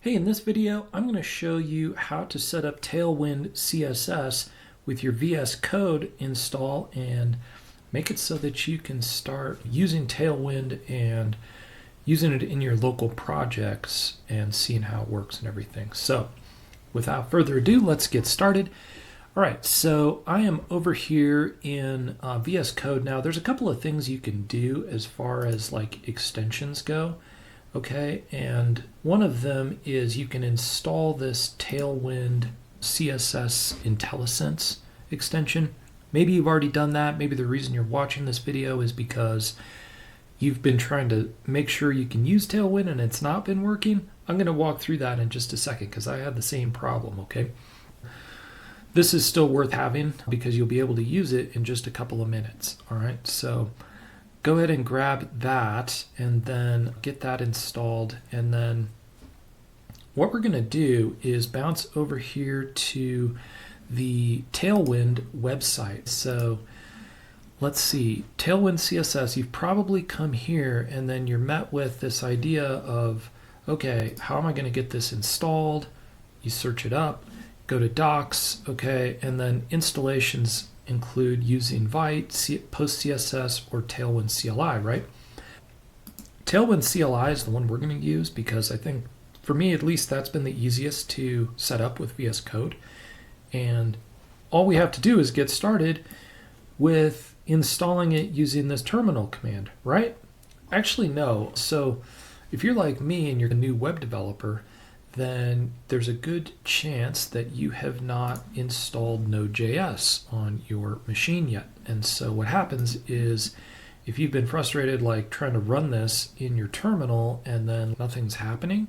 Hey, in this video, I'm going to show you how to set up Tailwind CSS with your VS Code install and make it so that you can start using Tailwind and using it in your local projects and seeing how it works and everything. So without further ado, let's get started. All right, so I am over here in VS Code. Now, there's a couple of things you can do as far as like extensions go. Okay, and one of them is you can install this Tailwind CSS IntelliSense extension. Maybe you've already done that. Maybe the reason you're watching this video is because you've been trying to make sure you can use Tailwind and it's not been working. I'm going to walk through that in just a second because I had the same problem, okay? This is still worth having because you'll be able to use it in just a couple of minutes, all right? So go ahead and grab that and then get that installed. And then what we're going to do is bounce over here to the Tailwind website. So let's see, Tailwind CSS, you've probably come here and then you're met with this idea of, okay, how am I going to get this installed? You search it up, go to docs, okay, and then installations include using Vite, PostCSS, or Tailwind CLI, right? Tailwind CLI is the one we're going to use because I think, for me at least, that's been the easiest to set up with VS Code. And all we have to do is get started with installing it using this terminal command, right? Actually, no. So if you're like me and you're a new web developer, then there's a good chance that you have not installed Node.js on your machine yet. And so what happens is if you've been frustrated like trying to run this in your terminal and then nothing's happening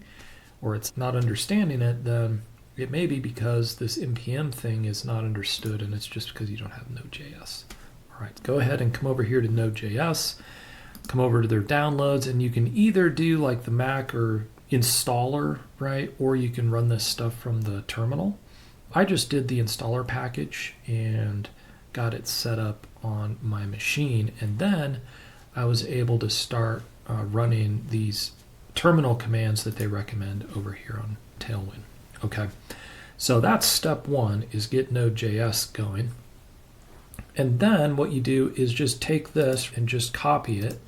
or it's not understanding it, then it may be because this NPM thing is not understood and it's just because you don't have Node.js. All right, go ahead and come over here to Node.js, come over to their downloads, and you can either do like the Mac or installer, right? Or you can run this stuff from the terminal. I just did the installer package and got it set up on my machine. And then I was able to start running these terminal commands that they recommend over here on Tailwind. Okay, so that's step one, is get Node.js going. And then what you do is just take this and just copy it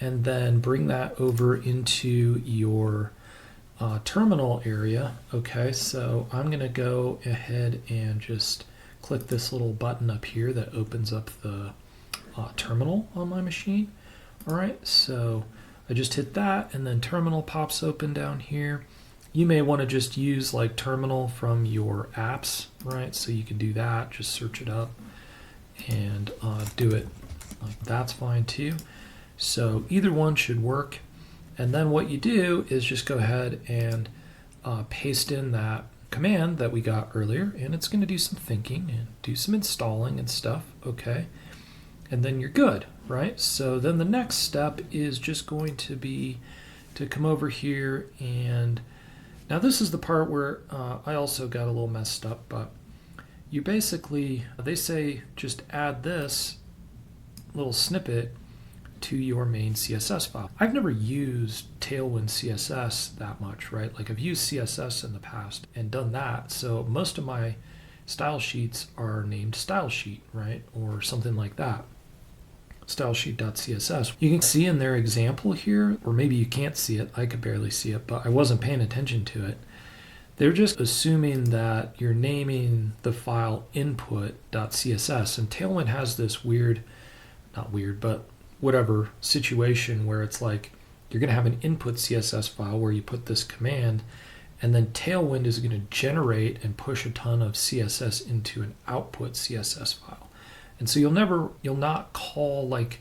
and then bring that over into your terminal area. Okay, so I'm going to go ahead and just click this little button up here that opens up the terminal on my machine. All right, so I just hit that and then terminal pops open down here. You may want to just use like terminal from your apps, right? So you can do that, just search it up and do it. That's fine too. So either one should work. And then what you do is just go ahead and paste in that command that we got earlier, and it's going to do some thinking and do some installing and stuff, okay? And then you're good, right? So then the next step is just going to be to come over here, and now this is the part where I also got a little messed up, but you basically, they say just add this little snippet to your main CSS file. I've never used Tailwind CSS that much, right? Like I've used CSS in the past and done that. So most of my style sheets are named style sheet, right? Or something like that. Stylesheet.css. You can see in their example here, or maybe you can't see it. I could barely see it, but I wasn't paying attention to it. They're just assuming that you're naming the file input.css, and Tailwind has this weird, not weird, but whatever situation where it's like you're going to have an input CSS file where you put this command, and then Tailwind is going to generate and push a ton of CSS into an output CSS file. And so you'll not call like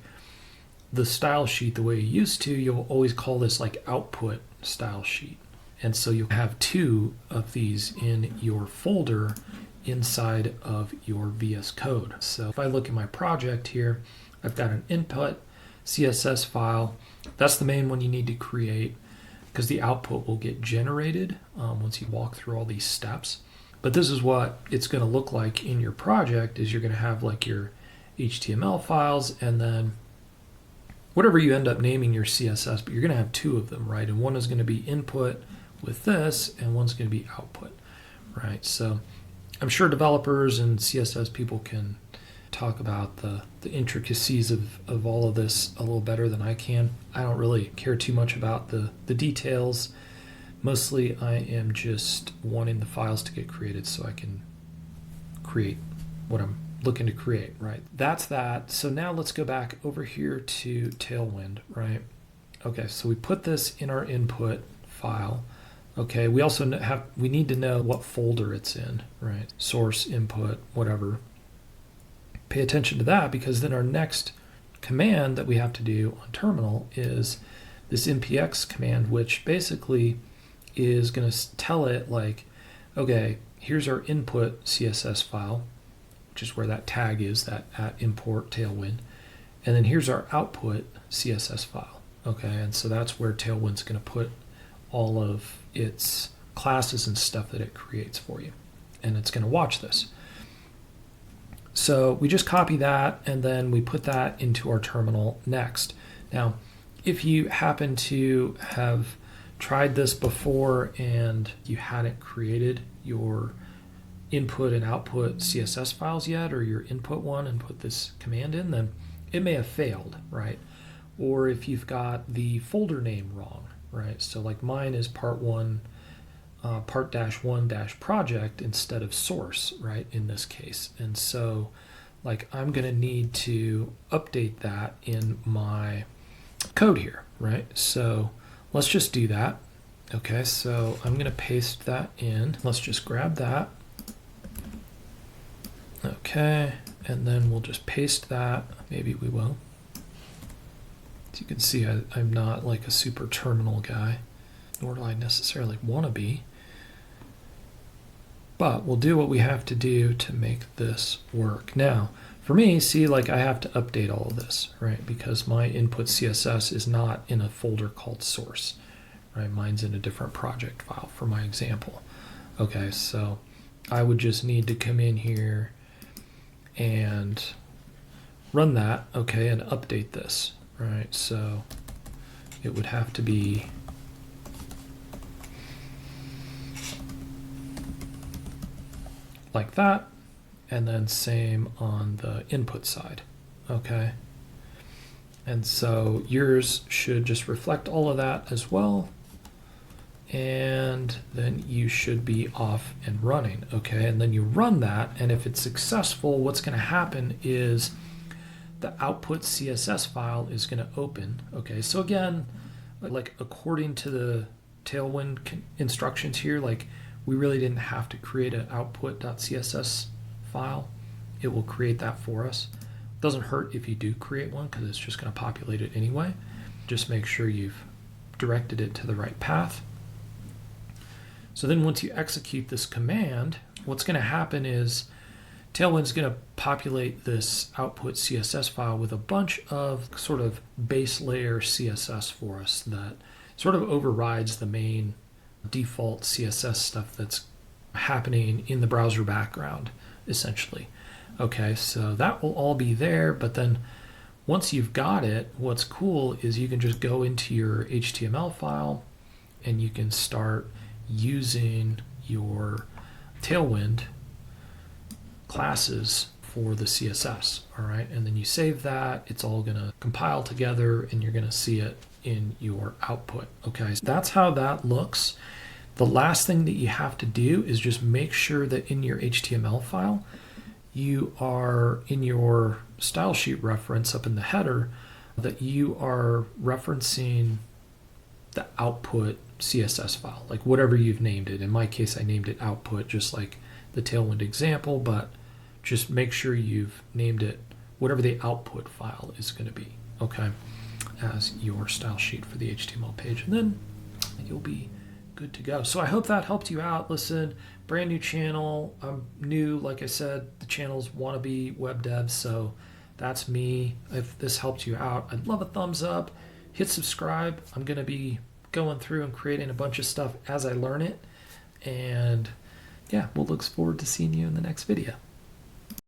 the style sheet the way you used to. You'll always call this like output style sheet. And so you'll have two of these in your folder inside of your VS Code. So if I look at my project here, I've got an input CSS file. That's the main one you need to create because the output will get generated once you walk through all these steps. But this is what it's going to look like in your project, is you're going to have like your HTML files and then whatever you end up naming your CSS, but you're going to have two of them, right? And one is going to be input with this, and one's going to be output, right? So I'm sure developers and CSS people can talk about the intricacies of all of this a little better than I can. I don't really care too much about the details. Mostly I am just wanting the files to get created so I can create what I'm looking to create, right? That's that. So now let's go back over here to Tailwind, right? Okay, so we put this in our input file. Okay, we also we need to know what folder it's in, right? Source, input, whatever. Pay attention to that, because then our next command that we have to do on terminal is this npx command, which basically is going to tell it like, okay, here's our input CSS file, which is where that tag is, that at import Tailwind. And then here's our output CSS file. Okay, and so that's where Tailwind's going to put all of its classes and stuff that it creates for you. And it's going to watch this. So we just copy that, and then we put that into our terminal next. Now, if you happen to have tried this before and you hadn't created your input and output CSS files yet, or your input one and put this command in, then it may have failed, right? Or if you've got the folder name wrong, right? So like mine is part-1 project instead of source, right, in this case. And so like I'm going to need to update that in my code here, right? So let's just do that. Okay, so I'm going to paste that in. Let's just grab that. Okay, and then we'll just paste that. Maybe we will. As you can see, I'm not like a super terminal guy, nor do I necessarily want to be. But we'll do what we have to do to make this work. Now, for me, see, like I have to update all of this, right? Because my input CSS is not in a folder called source, right? Mine's in a different project file for my example. Okay, so I would just need to come in here and run that, okay, and update this, right? So it would have to be like that, and then same on the input side, okay? And so yours should just reflect all of that as well, and then you should be off and running, okay? And then you run that, and if it's successful, what's going to happen is the output CSS file is going to open, okay? So again, like according to the Tailwind instructions here, like we really didn't have to create an output.css file. It will create that for us. Doesn't hurt if you do create one, because it's just going to populate it anyway. Just make sure you've directed it to the right path. So then once you execute this command, what's going to happen is Tailwind's going to populate this output CSS file with a bunch of sort of base layer CSS for us that sort of overrides the main default CSS stuff that's happening in the browser background, essentially. Okay, so that will all be there, but then once you've got it, what's cool is you can just go into your HTML file and you can start using your Tailwind classes for the CSS, all right? And then you save that, it's all gonna compile together, and you're gonna see it in your output, okay? So that's how that looks. The last thing that you have to do is just make sure that in your HTML file, you are in your style sheet reference up in the header, that you are referencing the output CSS file, like whatever you've named it. In my case, I named it output, just like the Tailwind example, but just make sure you've named it whatever the output file is going to be, okay, as your style sheet for the HTML page, and then you'll be good to go. So I hope that helped you out. Listen, brand new channel. I'm new, like I said, the channel's wannabe web dev, so that's me. If this helped you out, I'd love a thumbs up. Hit subscribe. I'm going to be going through and creating a bunch of stuff as I learn it. And yeah, we'll look forward to seeing you in the next video.